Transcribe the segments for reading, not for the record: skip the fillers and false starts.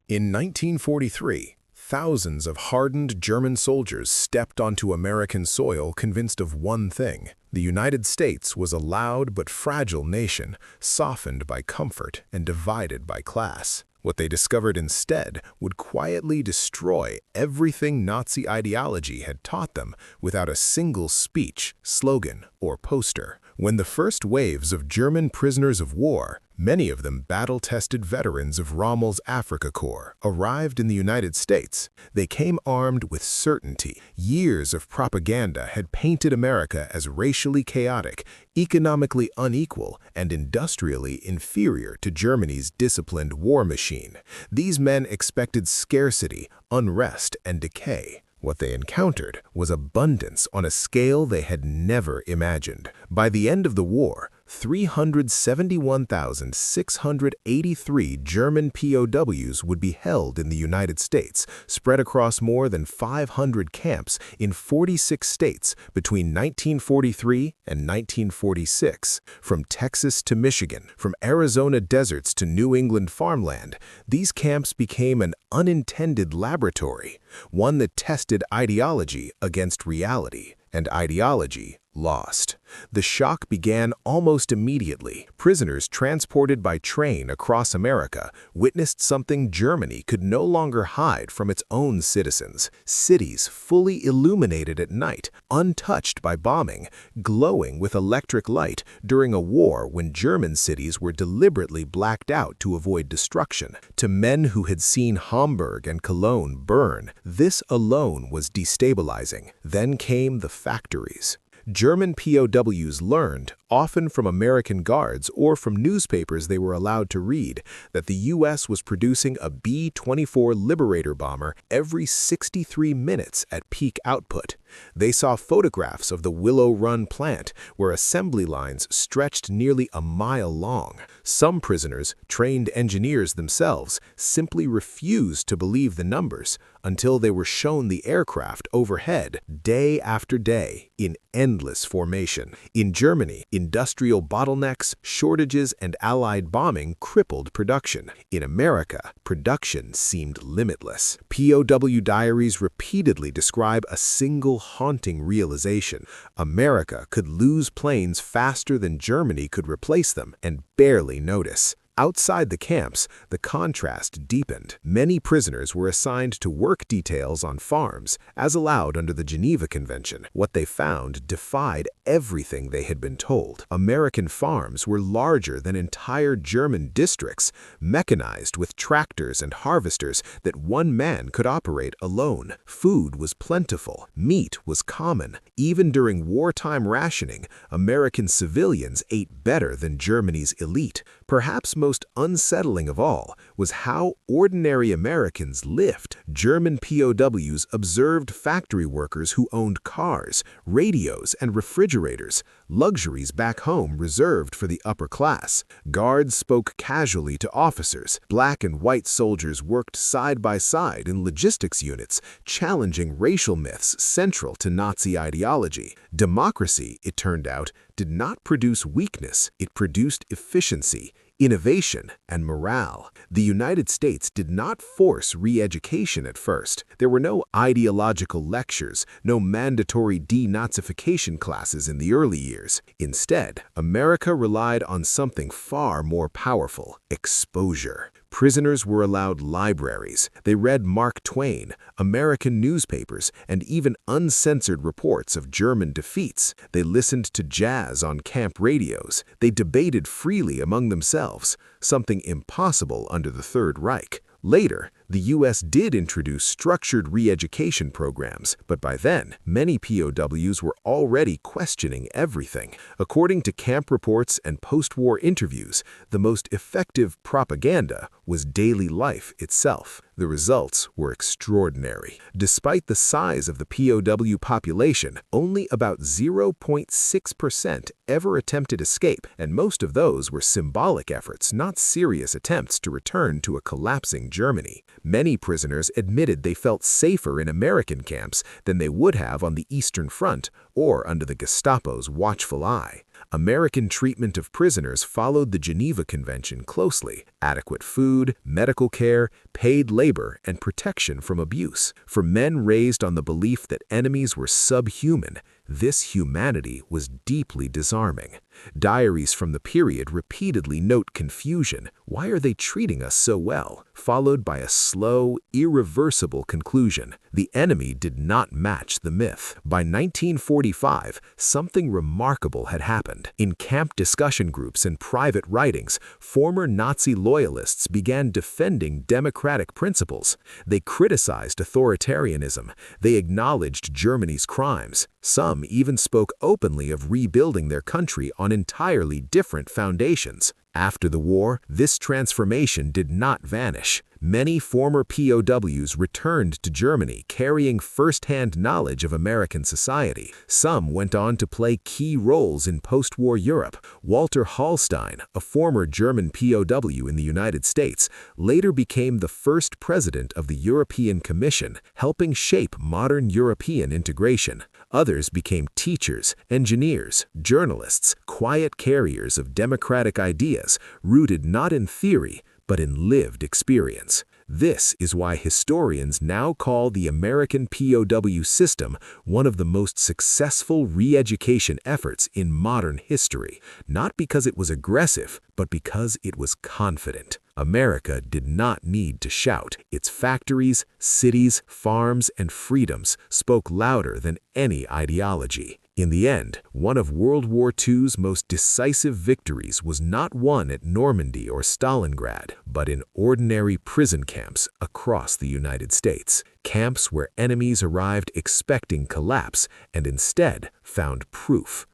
In 1943, thousands of hardened German soldiers stepped onto American soil convinced of one thing: the United States was a loud but fragile nation, softened by comfort and divided by class. What they discovered instead would quietly destroy everything Nazi ideology had taught them without a single speech, slogan, or poster. When the first waves of German prisoners of war, many of them battle-tested veterans of Rommel's Africa Corps, arrived in the United States, they came armed with certainty. Years of propaganda had painted America as racially chaotic, economically unequal, and industrially inferior to Germany's disciplined war machine. These men expected scarcity, unrest, and decay. What they encountered was abundance on a scale they had never imagined. By the end of the war, 371,683 German POWs would be held in the United States, spread across more than 500 camps in 46 states between 1943 and 1946. From Texas to Michigan, from Arizona deserts to New England farmland, these camps became an unintended laboratory, one that tested ideology against reality, and ideology lost. The shock began almost immediately. Prisoners transported by train across America witnessed something Germany could no longer hide from its own citizens. Cities fully illuminated at night, untouched by bombing, glowing with electric light during a war when German cities were deliberately blacked out to avoid destruction. To men who had seen Hamburg and Cologne burn, this alone was destabilizing. Then came the factories. German POWs learned, often from American guards or from newspapers they were allowed to read, that the U.S. was producing a B-24 Liberator bomber every 63 minutes at peak output. They saw photographs of the Willow Run plant, where assembly lines stretched nearly a mile long. Some prisoners, trained engineers themselves, simply refused to believe the numbers until they were shown the aircraft overhead day after day in endless formation. In Germany, industrial bottlenecks, shortages, and Allied bombing crippled production. In America, production seemed limitless. POW diaries repeatedly describe a single haunting realization: America could lose planes faster than Germany could replace them and barely notice. Outside the camps, the contrast deepened. Many prisoners were assigned to work details on farms, as allowed under the Geneva Convention. What they found defied everything they had been told. American farms were larger than entire German districts, mechanized with tractors and harvesters that one man could operate alone. Food was plentiful. Meat was common. Even during wartime rationing, American civilians ate better than Germany's elite. Perhaps most unsettling of all was how ordinary Americans lived. German POWs observed factory workers who owned cars, radios, and refrigerators, luxuries back home reserved for the upper class. Guards spoke casually to officers. Black and white soldiers worked side by side in logistics units, challenging racial myths central to Nazi ideology. Democracy, it turned out, did not produce weakness, it produced efficiency, innovation, and morale. The United States did not force re-education at first. There were no ideological lectures, no mandatory denazification classes in the early years. Instead, America relied on something far more powerful: exposure. Prisoners were allowed libraries. They read Mark Twain, American newspapers, and even uncensored reports of German defeats. They listened to jazz on camp radios. They debated freely among themselves, something impossible under the Third Reich. Later, the U.S. did introduce structured re-education programs, but by then, many POWs were already questioning everything. According to camp reports and post-war interviews, the most effective propaganda was daily life itself. The results were extraordinary. Despite the size of the POW population, only about 0.6% ever attempted escape, and most of those were symbolic efforts, not serious attempts to return to a collapsing Germany. Many prisoners admitted they felt safer in American camps than they would have on the Eastern Front or under the Gestapo's watchful eye. American treatment of prisoners followed the Geneva Convention closely: adequate food, medical care, paid labor, and protection from abuse. For men raised on the belief that enemies were subhuman, this humanity was deeply disarming. Diaries from the period repeatedly note confusion. Why are they treating us so well? Followed by a slow, irreversible conclusion. The enemy did not match the myth. By 1945, something remarkable had happened. In camp discussion groups and private writings, former Nazi loyalists began defending democratic principles. They criticized authoritarianism. They acknowledged Germany's crimes. Some even spoke openly of rebuilding their country on entirely different foundations. After the war, this transformation did not vanish. Many former POWs returned to Germany carrying first-hand knowledge of American society. Some went on to play key roles in post-war Europe. Walter Hallstein, a former German POW in the United States, later became the first president of the European Commission, helping shape modern European integration. Others became teachers, engineers, journalists, quiet carriers of democratic ideas, rooted not in theory, but in lived experience. This is why historians now call the American POW system one of the most successful re-education efforts in modern history, not because it was aggressive, but because it was confident. America did not need to shout. Its factories, cities, farms, and freedoms spoke louder than any ideology. In the end, one of World War II's most decisive victories was not won at Normandy or Stalingrad, but in ordinary prison camps across the United States. Camps where enemies arrived expecting collapse and instead found proof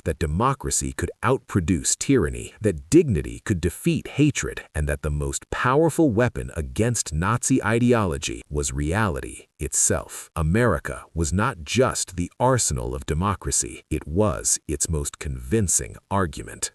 that democracy could outproduce tyranny, that dignity could defeat hatred, and that the most powerful weapon against Nazi ideology was reality itself. America was not just the arsenal of democracy, it was its most convincing argument.